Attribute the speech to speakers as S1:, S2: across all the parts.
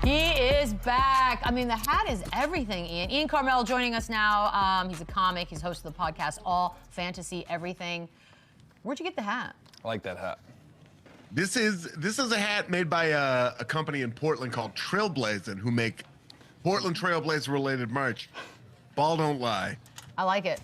S1: He is back. I mean, the hat is everything, Ian. Ian Karmel joining us now. He's a comic. He's host of the podcast All Fantasy Everything. Where'd you get the hat?
S2: I like that hat.
S3: This is a hat made by a company in Portland called Trailblazers, who make Portland Trailblazer related merch. Ball don't lie.
S1: I like it.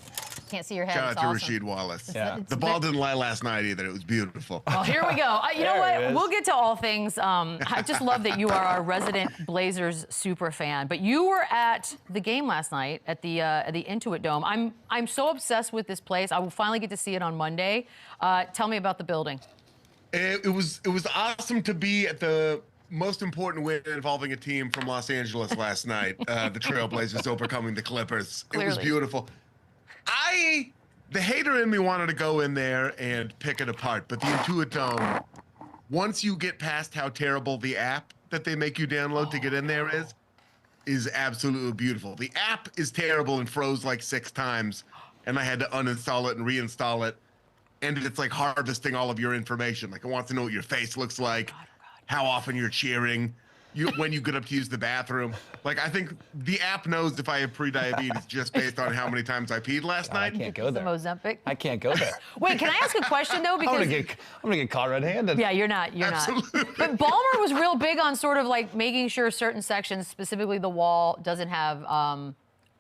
S1: Can't see your head.
S3: Shout out
S1: it's
S3: to
S1: awesome.
S3: Rasheed Wallace.
S2: Yeah.
S3: The ball didn't lie last night either. It was beautiful.
S1: Well, here we go. You know what? We'll get to all things. I just love that you are our resident Blazers super fan. But you were at the game last night at the INTUIT Dome. I'm so obsessed with this place. I will finally get to see it on Monday. Tell me about the building.
S3: It was awesome to be at the most important win involving a team from Los Angeles last night. The Trailblazers overcoming the Clippers.
S1: Clearly.
S3: It was beautiful. The hater in me wanted to go in there and pick it apart, but the INTUIT Dome, once you get past how terrible the app that they make you download to get in there is absolutely beautiful. The app is terrible and froze like 6 times, and I had to uninstall it and reinstall it, and it's like harvesting all of your information. Like, it wants to know what your face looks like, how often you're cheering, when you get up to use the bathroom. Like, I think the app knows if I have pre-diabetes just based on how many times I peed last night.
S2: I can't go there.
S1: Ozempic.
S2: I can't go there.
S1: Wait, can I ask a question though? Because
S2: I'm gonna get caught red-handed.
S1: yeah, you're not.
S3: Absolutely.
S1: But Ballmer was real big on sort of like making sure certain sections, specifically the wall, doesn't have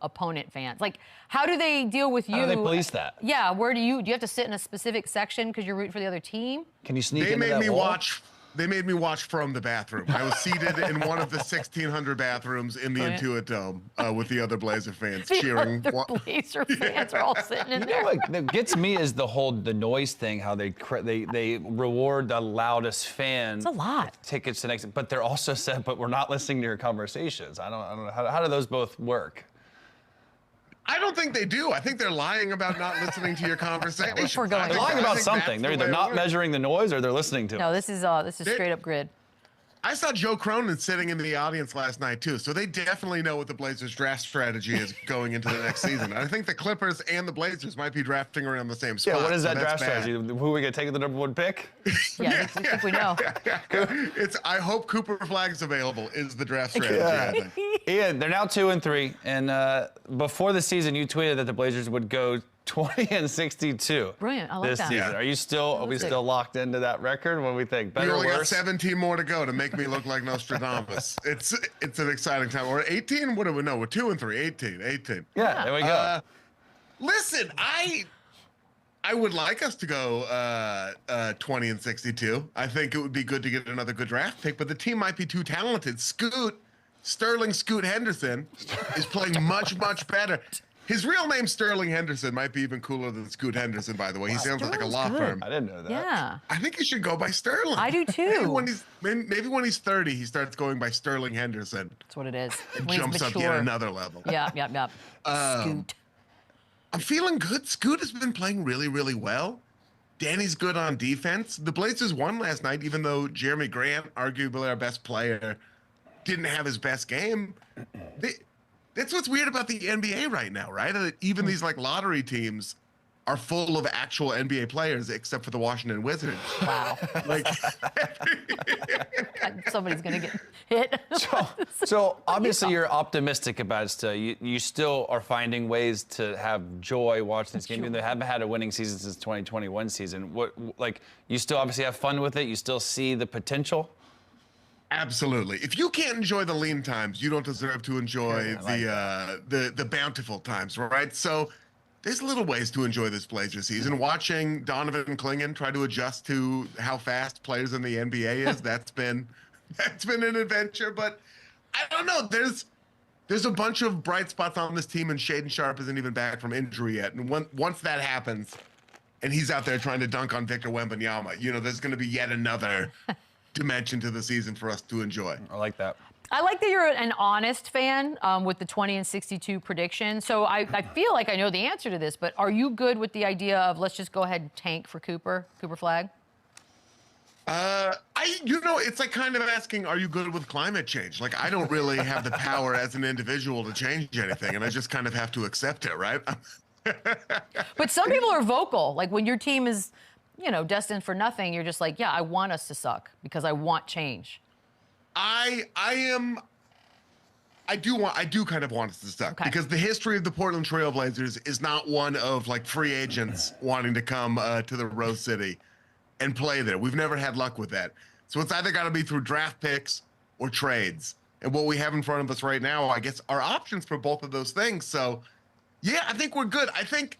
S1: opponent fans. Like, how do they deal with you?
S2: How do they police that?
S1: Yeah, where do you have to sit in a specific section because you're rooting for the other team?
S2: Can you sneak
S3: They
S2: into
S3: made
S2: that
S3: me
S2: wall?
S3: watch. They made me watch from the bathroom. I was seated in one of the 1,600 bathrooms in the INTUIT Dome with the other Blazer fans cheering.
S1: The other Blazer fans are all sitting in there.
S2: What gets me is the noise thing. How they reward the loudest fan.
S1: It's a lot.
S2: Tickets to next, but they're also said, but we're not listening to your conversations. I don't know how do those both work.
S3: I don't think they do. I think they're lying about not listening to your conversation.
S1: We're going
S2: They're lying about something. They're either not measuring the noise or they're listening to it.
S1: No, this is straight up grid.
S3: I saw Joe Cronin sitting in the audience last night too, so they definitely know what the Blazers' draft strategy is going into the next season. I think the Clippers and the Blazers might be drafting around the same spot.
S2: Yeah, what is that
S3: so
S2: draft
S3: that's bad.
S2: strategy? Who are we gonna take the #1 pick?
S1: Yeah, I think we know.
S3: It's I hope Cooper Flagg is available is the draft strategy. I think.
S2: Ian, they're now 2-3, and before the season, you tweeted that the Blazers would go 20-62.
S1: Brilliant, I like
S2: this
S1: that.
S2: season. Are we still locked into that record? What do we think?
S3: We
S2: Better or
S3: only got
S2: worse?
S3: 17 more to go to make me look like Nostradamus. It's an exciting time. We're 18. What do we know? We're 2-3. 18.
S2: Yeah, there we go.
S3: Listen, I would like us to go 20-62. I think it would be good to get another good draft pick, but the team might be too talented. Sterling Scoot Henderson is playing much better. His real name, Sterling Henderson, might be even cooler than Scoot Henderson, by the way. He sounds like a law firm.
S2: I didn't know that.
S1: Yeah.
S3: I think he should go by Sterling.
S1: I do too.
S3: Maybe when he's 30, he starts going by Sterling Henderson.
S1: That's what it is.
S3: And
S1: When he's
S3: jumps up
S1: mature.
S3: yet another level.
S1: Yeah. Scoot.
S3: I'm feeling good. Scoot has been playing really well. Danny's good on defense. The Blazers won last night, even though Jeremy Grant, arguably our best player, didn't have his best game. That's what's weird about the NBA right now, right? That even these like lottery teams are full of actual NBA players, except for the Washington Wizards.
S1: Wow.
S3: Like,
S1: Somebody's gonna get hit.
S2: So obviously you're optimistic about it still. You still are finding ways to have joy watching this game. Even though they haven't had a winning season since 2021 season. You still obviously have fun with it. You still see the potential.
S3: absolutely. If you can't enjoy the lean times, you don't deserve to enjoy the bountiful times, right? So there's little ways to enjoy this Blazer season. Watching Donovan Clingan try to adjust to how fast players in the NBA is, that's been an adventure. But I don't know. There's a bunch of bright spots on this team, and Shaedon Sharpe isn't even back from injury yet. And once that happens, and he's out there trying to dunk on Victor Wembanyama, there's going to be yet another dimension to the season for us to enjoy.
S2: I like that.
S1: I like that you're an honest fan with the 20-62 prediction. So I feel like I know the answer to this, but are you good with the idea of let's just go ahead and tank for Cooper Flagg?
S3: It's like kind of asking, are you good with climate change? Like, I don't really have the power as an individual to change anything, and I just kind of have to accept it, right?
S1: But some people are vocal. Like when your team is, destined for nothing, you're just like, yeah, I want us to suck because I want change.
S3: I do kind of want us to suck because the history of the Portland Trailblazers is not one of like free agents wanting to come to the Rose City and play there. We've never had luck with that. So it's either got to be through draft picks or trades. And what we have in front of us right now, I guess, are options for both of those things. So, yeah, I think we're good. I think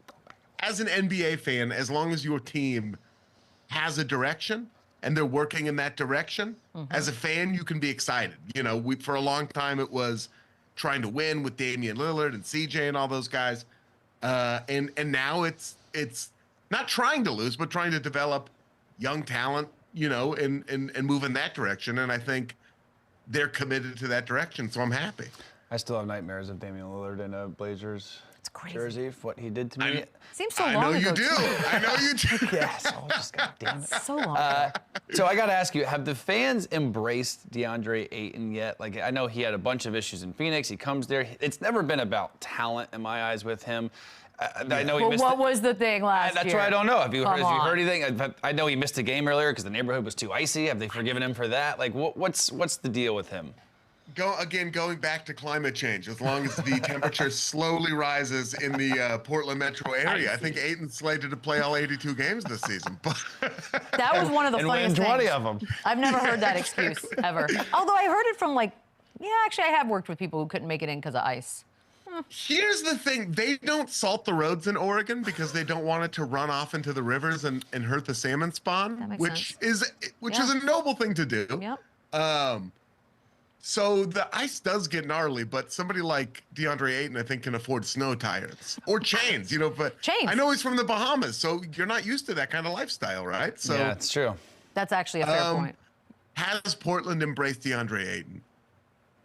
S3: as an NBA fan, as long as your team has a direction and they're working in that direction, as a fan, you can be excited. You know, for a long time, it was trying to win with Damian Lillard and CJ and all those guys. And now it's not trying to lose, but trying to develop young talent, you know, and move in that direction. And I think they're committed to that direction, so I'm happy.
S2: I still have nightmares of Damian Lillard in a Blazers jersey, what he did to me.
S1: Seems so long ago.
S3: I know you do. I know you do.
S2: Yes. Oh, just goddamn it.
S1: So long ago.
S2: So I got to ask you, have the fans embraced DeAndre Ayton yet? Like, I know he had a bunch of issues in Phoenix. He comes there. It's never been about talent in my eyes with him. I know he missed.
S1: What was the thing last year?
S2: That's why I don't know. Have you heard anything? I know he missed a game earlier because the neighborhood was too icy. Have they forgiven him for that? Like, what's the deal with him?
S3: Going back to climate change, as long as the temperature slowly rises in the Portland metro area, I think Ayton's slated to play all 82 games this season.
S1: That was one of the funniest things.
S2: And win 20 of them.
S1: I've never heard that excuse, ever. Although I heard it from, like, actually I have worked with people who couldn't make it in because of ice.
S3: Here's the thing. They don't salt the roads in Oregon because they don't want it to run off into the rivers and hurt the salmon spawn, which is a noble thing to do.
S1: Yep.
S3: So the ice does get gnarly, but somebody like DeAndre Ayton, I think, can afford snow tires or chains, you know, but
S1: chains.
S3: I know he's from the Bahamas, so you're not used to that kind of lifestyle, right? So
S2: yeah, it's true.
S1: That's actually a fair point.
S3: Has Portland embraced DeAndre Ayton?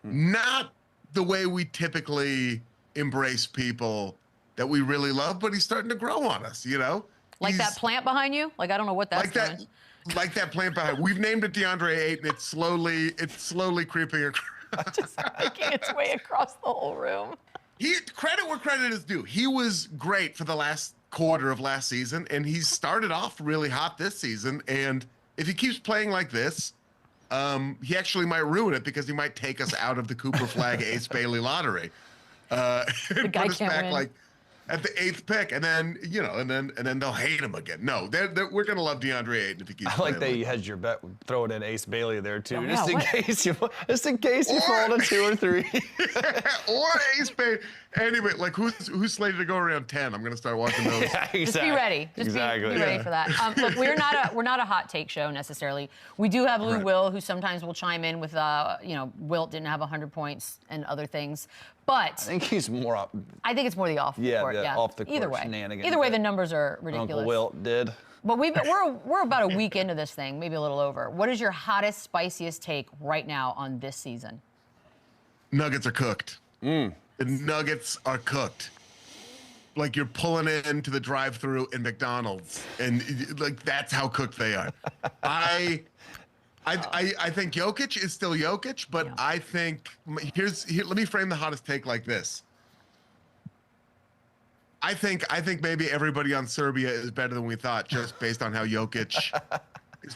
S3: Not the way we typically embrace people that we really love, but he's starting to grow on us, you know?
S1: Like that plant behind you? Like, I don't know what that's doing.
S3: Like that plant behind. We've named it DeAndre Ayton. It's slowly creeping across.
S1: Just making its way across the whole room.
S3: Credit where credit is due. He was great for the last quarter of last season, and he's started off really hot this season. And if he keeps playing like this, he actually might ruin it because he might take us out of the Cooper Flagg Ace Bailey lottery. And put us back like at the 8th pick, and then and then they'll hate him again. No, we're gonna love DeAndre Ayton if he keeps
S2: I
S3: playing.
S2: like that you hedged your bet, throw it in Ace Bailey there too,
S1: Oh,
S2: just in case you fall to 2 or 3.
S3: Or Ace Bailey. Anyway, like who's slated to go around 10? I'm gonna start watching those.
S2: Yeah, exactly.
S1: Just be ready. Just be ready for that. Look, we're not a hot take show necessarily. We do have Lou Will, who sometimes will chime in with Wilt didn't have 100 points and other things. But
S2: I think he's more up.
S1: I think it's more the off court. Yeah,
S2: off the court
S1: Either way.
S2: shenanigans.
S1: Either way, the numbers are ridiculous.
S2: Uncle Wilt did.
S1: But we're about a week into this thing, maybe a little over. What is your hottest, spiciest take right now on this season?
S3: Nuggets are cooked. The Nuggets are cooked. Like you're pulling into the drive-thru in McDonald's, and like that's how cooked they are. I think Jokic is still Jokic, but I think let me frame the hottest take like this. I think maybe everybody on Serbia is better than we thought, just based on how Jokic is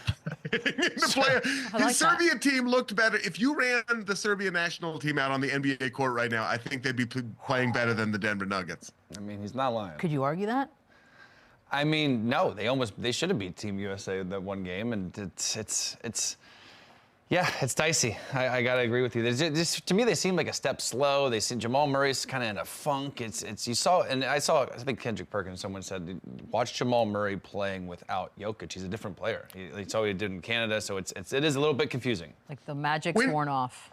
S3: playing. His Serbia team looked better. If you ran the Serbia national team out on the NBA court right now, I think they'd be playing better than the Denver Nuggets.
S2: I mean, he's not lying.
S1: Could you argue that?
S2: I mean, no, they should have beat Team USA that one game, and it's dicey. I gotta agree with you. To me, they seem like a step slow. They seem Jamal Murray's kind of in a funk. I think Kendrick Perkins, someone said, watch Jamal Murray playing without Jokic. He's a different player. It's all he did in Canada, so it is a little bit confusing.
S1: Like the magic's worn off.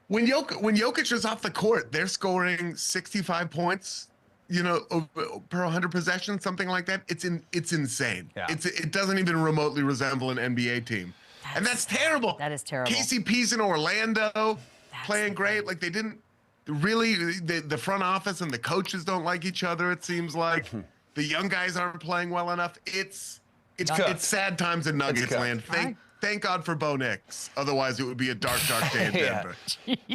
S3: When Jokic is off the court, they're scoring 65 points. Per 100 possessions, something like that. It's insane. Yeah. It doesn't even remotely resemble an NBA team. And that's terrible.
S1: That is terrible.
S3: KCP's in Orlando playing great. Like they didn't really, the front office and the coaches don't like each other, it seems like. The young guys aren't playing well enough. It's sad times in Nuggets land. Thank God for Bo Nix. Otherwise, it would be a dark, dark day in Denver.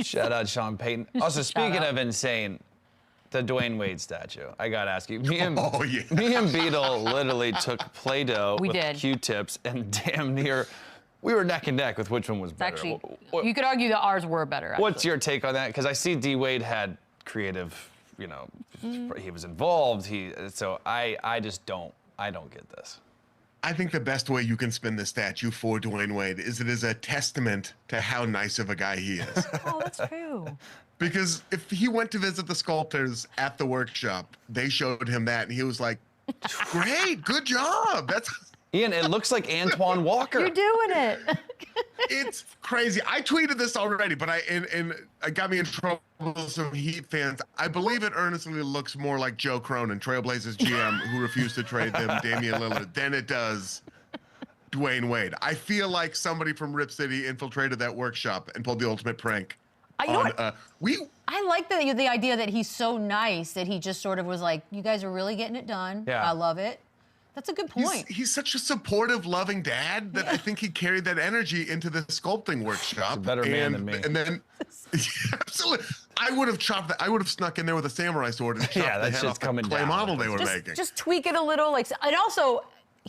S2: Shout out Sean Payton. Also, speaking of insane, the Dwyane Wade statue. I gotta ask you. Me and Beadle literally took Play-Doh with Q-tips and damn near we were neck and neck with which one was better.
S1: Actually, you could argue that ours were better. Actually.
S2: What's your take on that? Because I see D. Wade had creative, you know, he was involved. So I just don't get this.
S3: I think the best way you can spin the statue for Dwyane Wade is it is a testament to how nice of a guy he is.
S1: Oh, that's true.
S3: Because if he went to visit the sculptors at the workshop, they showed him that, and he was like, great, good job. That's
S2: Ian, it looks like Antoine Walker.
S1: You're doing it.
S3: It's crazy. I tweeted this already, but it got me in trouble with some Heat fans. I believe it earnestly looks more like Joe Cronin, Trailblazers GM, who refused to trade them Damian Lillard, than it does Dwyane Wade. I feel like somebody from Rip City infiltrated that workshop and pulled the ultimate prank.
S4: I like the idea that he's so nice that he just sort of was like, you guys are really getting it done.
S2: Yeah.
S4: I love it. That's a good point.
S3: He's such a supportive, loving dad that I think he carried that energy into the sculpting workshop.
S2: He's a better man than me.
S3: And then, absolutely, I would have chopped that. I would have snuck in there with a samurai sword and chopped the head off the clay model they were making.
S4: Just tweak it a little, like, and also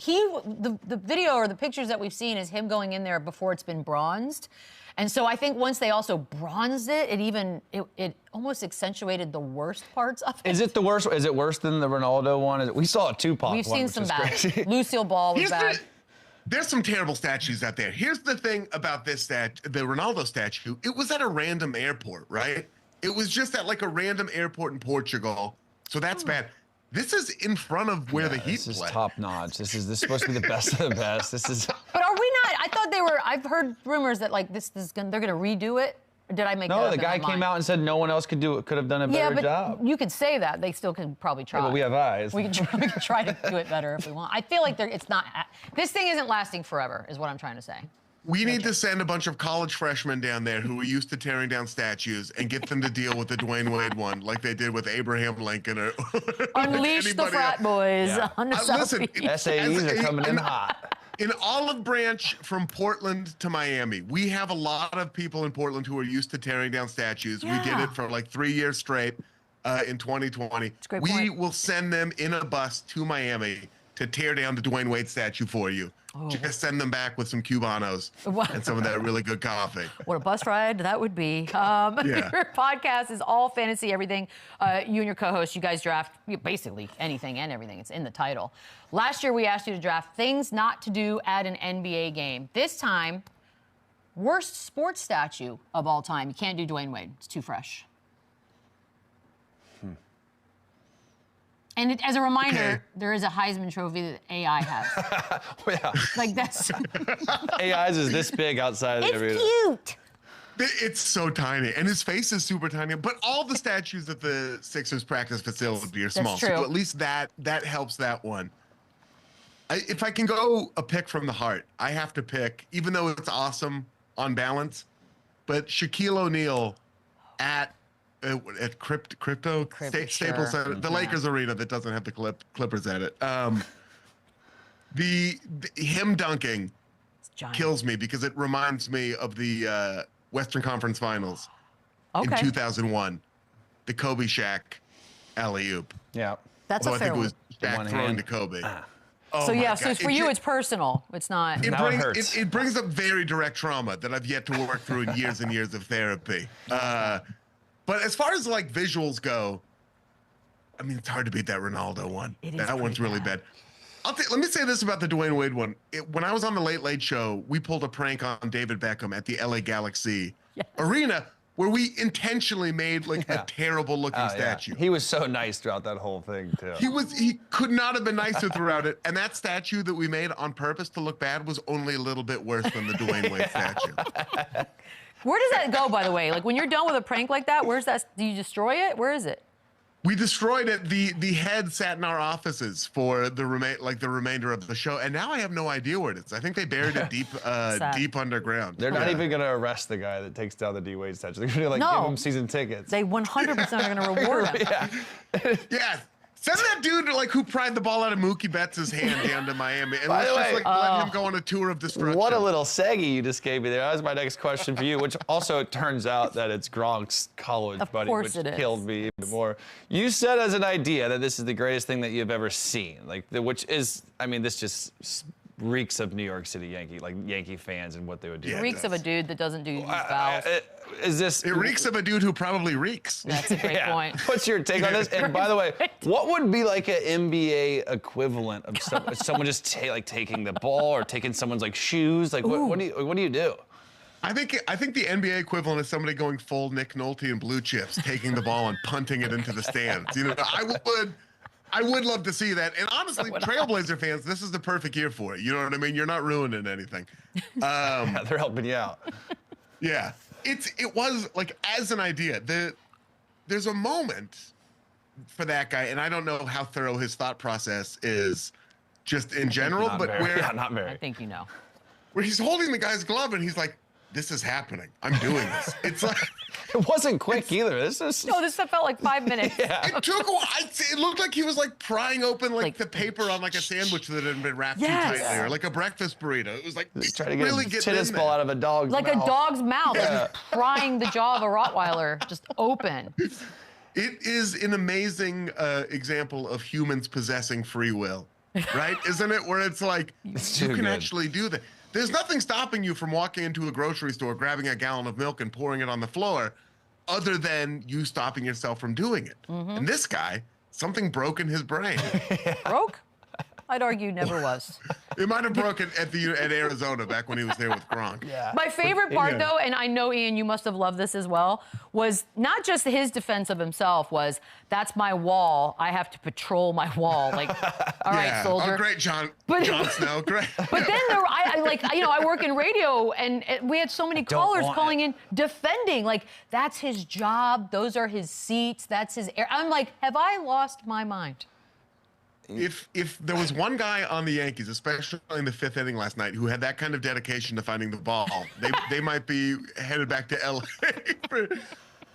S4: the video or the pictures that we've seen is him going in there before it's been bronzed. And so I think once they also bronzed it, it almost accentuated the worst parts of it.
S2: Is it the worst? Is it worse than the Ronaldo one? We saw a Tupac one.
S4: We've seen some bad.
S2: Crazy.
S4: Lucille Ball was bad.
S3: There's some terrible statues out there. Here's the thing about this the Ronaldo statue. It was at a random airport, right? It was just at like a random airport in Portugal. So that's bad. This is in front of where the Heat play.
S2: This is top notch. This is supposed to be the best of the best. This is.
S4: But are we not? I thought they were. I've heard rumors that like they're gonna redo it. Or did I make that up?
S2: No, the guy came out and said no one else could do it. Could have done a better job.
S4: You could say that. They still could probably try.
S2: Yeah, but we have eyes.
S4: We can try to do it better if we want. I feel like it's not. This thing isn't lasting forever, is what I'm trying to say.
S3: We need to send a bunch of college freshmen down there who are used to tearing down statues and get them to deal with the Dwyane Wade one, like they did with Abraham Lincoln or
S1: Unleash the frat boys.
S2: Yeah.
S1: On the
S3: Listen,
S2: SAEs are coming in hot.
S3: In Olive Branch from Portland to Miami, we have a lot of people in Portland who are used to tearing down statues.
S1: Yeah.
S3: We did it for like 3 years straight in 2020. We will send them in a bus to Miami to tear down the Dwyane Wade statue for you. Oh. Just send them back with some Cubanos and some of that really good coffee.
S1: What a bus ride that would be. Your podcast is all fantasy, everything. You and your co-host, you guys draft basically anything and everything. It's in the title. Last year, we asked you to draft things not to do at an NBA game. This time, worst sports statue of all time. You can't do Dwyane Wade. It's too fresh. And as a reminder, there is a Heisman Trophy that AI has.
S2: Yeah.
S4: Like that's.
S2: AI's is this big outside of the arena.
S4: It's cute.
S3: It's so tiny, and his face is super tiny. But all the statues at the Sixers practice facility are small,
S4: true.
S3: so at least that helps that one. If I can go a pick from the heart, I have to pick, even though it's awesome on balance, but Shaquille O'Neal at Crypto Staples Center, the Lakers arena that doesn't have the Clippers at it. Him dunking kills me because it reminds me of the Western Conference Finals in 2001, the Kobe Shaq alley-oop.
S2: Yeah,
S1: that's a fair one.
S3: I think it was Shaq throwing to Kobe. Oh
S1: so yeah, so for you, it's personal. It's not.
S3: It brings up very direct trauma that I've yet to work through in years and years of therapy. But as far as like visuals go, I mean, it's hard to beat that Ronaldo one. That one's really bad. Let me say this about the Dwyane Wade one. When I was on the Late Late Show, we pulled a prank on David Beckham at the LA Galaxy arena where we intentionally made like a terrible looking statue.
S2: He was so nice throughout that whole thing too.
S3: He could not have been nicer throughout it. And that statue that we made on purpose to look bad was only a little bit worse than the Dwyane Wade statue.
S1: Where does that go, by the way? Like when you're done with a prank like that, where's that? Do you destroy it? Where is it?
S3: We destroyed it. The head sat in our offices for the remainder of the show, and now I have no idea where it is. I think they buried it deep underground.
S2: They're not even going to arrest the guy that takes down the D Wade statue. They're going to give him season tickets.
S1: They 100% are going to reward him.
S3: Yeah. Send that dude who pried the ball out of Mookie Betts' hand down to Miami, and let's just let him go on a tour of destruction.
S2: What a little segue you just gave me there. That was my next question for you, which also turns out that it's Gronk's college buddy, which killed me even more. You said as an idea that this is the greatest thing that you've ever seen, which is, I mean, this just reeks of New York City Yankee fans and what they would do.
S1: It reeks of a dude that doesn't do vowels.
S3: It reeks of a dude who probably reeks.
S1: That's a great point.
S2: What's your take on this? And by the way, what would be like an NBA equivalent of someone just taking the ball or taking someone's like shoes? Like what do you do?
S3: I think the NBA equivalent is somebody going full Nick Nolte and Blue Chips, taking the ball and punting it into the stands. You know, I would love to see that. And honestly, Trailblazer fans, this is the perfect year for it. You know what I mean? You're not ruining anything.
S2: Yeah, they're helping you out.
S3: Yeah, it was like, as an idea, there's a moment for that guy, and I don't know how thorough his thought process is, just in general,
S2: Not
S3: but
S2: very. Yeah, not very.
S1: I think you know.
S3: where he's holding the guy's glove and he's like, "This is happening. I'm doing this." It's like.
S2: It wasn't quick either. This
S1: felt like 5 minutes.
S2: Yeah.
S3: It took a while. It looked like he was like prying open like the paper on like a sandwich that had been wrapped too tightly, or like a breakfast burrito. It was like
S2: He's trying to
S3: really
S2: get a
S3: getting
S2: tennis
S3: in
S2: ball
S3: there.
S2: out of a dog's mouth.
S1: Like a dog's mouth, just prying the jaw of a Rottweiler just open.
S3: It is an amazing example of humans possessing free will, right? Isn't it? Where it's like you can actually do that. There's nothing stopping you from walking into a grocery store, grabbing a gallon of milk and pouring it on the floor, other than you stopping yourself from doing it. And this guy, something broke in his brain.
S1: Broke? I'd argue never was.
S3: It might have broken at Arizona back when he was there with Gronk.
S2: Yeah.
S1: My favorite part, though, and I know, Ian, you must have loved this as well, was not just his defense of himself was, that's my wall. I have to patrol my wall. Like, all right, soldier.
S3: Oh, great, Jon Snow. Great.
S1: But then I work in radio, and we had so many callers calling in defending. Like, that's his job. Those are his seats. That's his air. I'm like, have I lost my mind?
S3: If there was one guy on the Yankees, especially in the fifth inning last night, who had that kind of dedication to finding the ball, they might be headed back to LA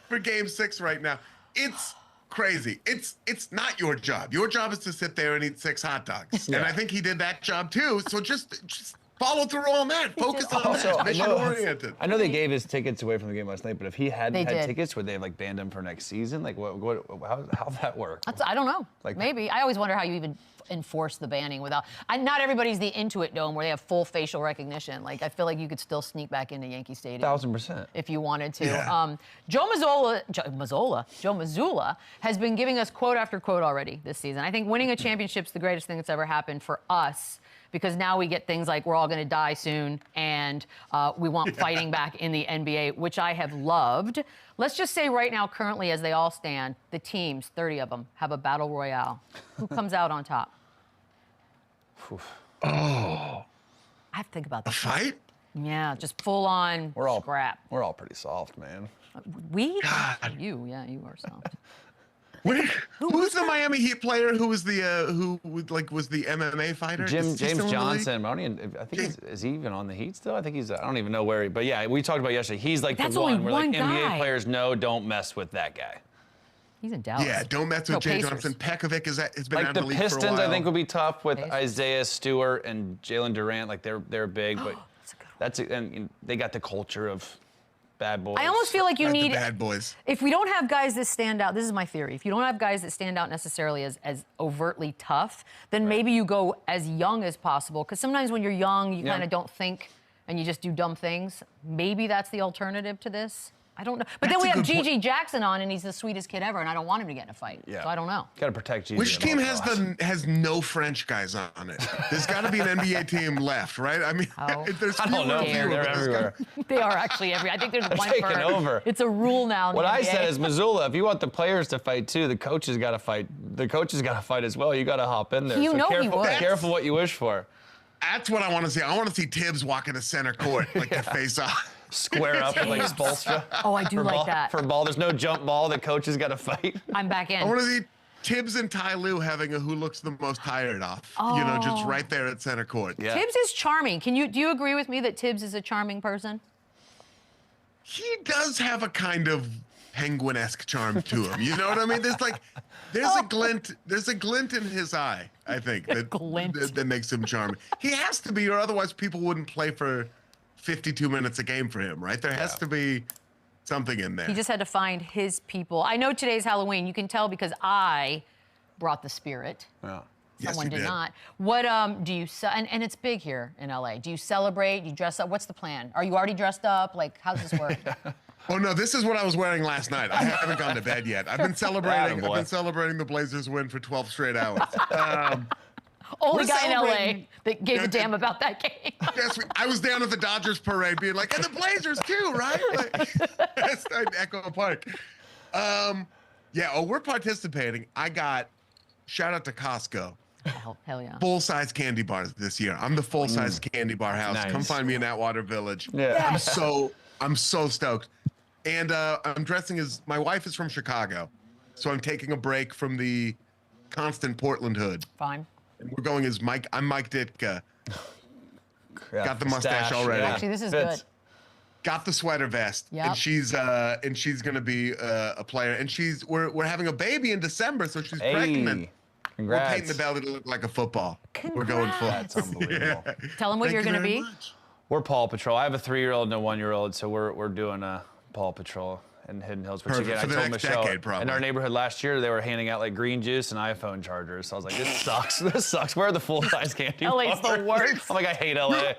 S3: for Game 6 right now. It's crazy. It's not your job. Your job is to sit there and eat 6 hot dogs. Yeah. And I think he did that job too. So just follow through on that. Focus on that. Mission oriented.
S2: I know they gave his tickets away from the game last night, but if he hadn't had tickets, would they have banned him for next season? Like, how'd that work?
S1: I don't know. Like, maybe. I always wonder how you even enforce the banning without. Not everybody's the INTUIT Dome where they have full facial recognition. Like, I feel like you could still sneak back into Yankee Stadium.
S2: 1,000%.
S1: If you wanted to.
S3: Yeah.
S1: Joe Mazzulla has been giving us quote after quote already this season. I think winning a championship's the greatest thing that's ever happened for us, because now we get things like we're all going to die soon, and we want fighting back in the NBA, which I have loved. Let's just say right now, currently, as they all stand, the teams, 30 of them, have a battle royale. Who comes out on top?
S3: Oh.
S1: I have to think about that.
S3: A fight?
S1: Yeah, just full on scrap.
S2: We're all pretty soft, man.
S1: We?
S3: God.
S1: You are soft.
S3: Who's the Miami Heat player who was the was the MMA fighter?
S2: James Johnson. I think is he even on the Heat still? I think he's. I don't even know where he. But yeah, we talked about yesterday. He's like
S1: That's
S2: the
S1: only
S2: one where like
S1: one guy.
S2: NBA players know don't mess with that guy.
S1: He's in Dallas.
S3: Yeah, don't mess with Jay
S1: Pacers.
S3: Johnson. Pekovic has been
S2: Like
S3: out
S2: the
S3: of the league for a
S2: Pistons,
S3: while.
S2: I think will be tough with
S1: Pacers.
S2: Isaiah Stewart and Jalen Durant. Like they're big, but and they got the culture of bad boys.
S1: I almost feel like you need
S3: the bad boys.
S1: If we don't have guys that stand out, this is my theory. If you don't have guys that stand out necessarily as overtly tough, then maybe you go as young as possible. Because sometimes when you're young, you kind of don't think and you just do dumb things. Maybe that's the alternative to this. I don't know. But then we have Gigi Jackson on, and he's the sweetest kid ever, and I don't want him to get in a fight. Yeah. So I don't know.
S2: Got to protect Gigi.
S3: Which team has no French guys on it? There's got to be an NBA team left, right? I mean, there's
S2: I don't know. They're everywhere.
S1: They are actually everywhere. I think there's one
S2: taking
S1: per.
S2: over.
S1: It's a rule now. In
S2: What
S1: the
S2: I
S1: NBA.
S2: said is, Mazzulla, if you want the players to fight too, the coaches got to fight. The coaches got to fight as well. You got to hop in there.
S1: You know he would.
S2: Careful what you wish for.
S3: That's what I want to see. I want to see Tibbs walking to center court, like the face off.
S2: Square up with like Spoelstra.
S1: Oh, I do like that.
S2: For ball, there's no jump ball. The coaches got to fight.
S1: I'm back in.
S3: I want to see Tibbs and Ty Lue having a who looks the most tired off. You know, just right there at center court.
S2: Yeah.
S1: Tibbs is charming. Do you agree with me that Tibbs is a charming person?
S3: He does have a kind of penguin-esque charm to him. You know what I mean? There's a glint in his eye, I think, that makes him charming. He has to be, or otherwise people wouldn't play for 52 minutes a game for him, right? There has to be something in there.
S1: He just had to find his people. I know today's Halloween. You can tell because I brought the spirit.
S2: Yeah.
S4: Someone did
S3: did
S4: not. What do you and it's big here in LA. Do you celebrate? You dress up? What's the plan? Are you already dressed up? Like, how's this work?
S3: Oh no, this is what I was wearing last night. I haven't gone to bed yet. I've been celebrating. I've been celebrating the Blazers win for 12 straight hours.
S4: Only guy in LA that gave a damn about that game.
S3: Yes, I was down at the Dodgers parade, being like, and the Blazers too, right? Like, that's Echo Park. We're participating. I got shout out to Costco.
S4: Hell yeah.
S3: Full-size candy bars this year. I'm the full-size candy bar house.
S2: Nice.
S3: Come find me in Atwater Village.
S2: Yeah.
S3: I'm so stoked. And I'm dressing as my wife is from Chicago, so I'm taking a break from the constant Portland hood.
S4: Fine.
S3: And we're going as Mike. I'm Mike Ditka.
S2: Yeah,
S3: Got the mustache already.
S4: Actually, this is
S2: Fits.
S4: good.
S3: Got the sweater vest.
S4: Yep.
S3: And she's gonna be a player. And we're having a baby in December, so she's pregnant.
S2: Congrats.
S3: We're painting the belly to look like a football. We're going full.
S2: That's unbelievable.
S4: Tell them what you're going to be.
S2: We're Paw Patrol. I have a 3-year-old and a 1-year-old, so we're doing a Paw Patrol in Hidden Hills. Which
S3: Perfect.
S2: again,
S3: For
S2: I
S3: the
S2: told
S3: next
S2: Michelle
S3: decade, probably.
S2: in our neighborhood last year, they were handing out like green juice and iPhone chargers. So I was like, this sucks. This sucks. Where are the full-size candy
S4: LA's
S2: bars?
S4: the worst.
S2: I'm like, I hate LA.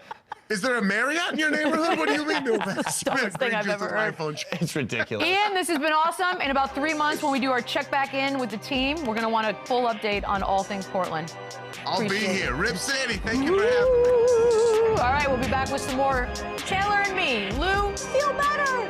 S3: Is there a Marriott in your neighborhood? What do you mean?
S4: Dumbest thing I've ever heard.
S2: It's ridiculous.
S1: Ian, this has been awesome. In about 3 months, when we do our check back in with the team, we're going to want a full update on all things Portland.
S3: I'll be
S1: Appreciate
S3: here.
S1: it.
S3: Rip City. Thank you for having me.
S1: All right, we'll be back with some more Chandler and me. Lou, feel better.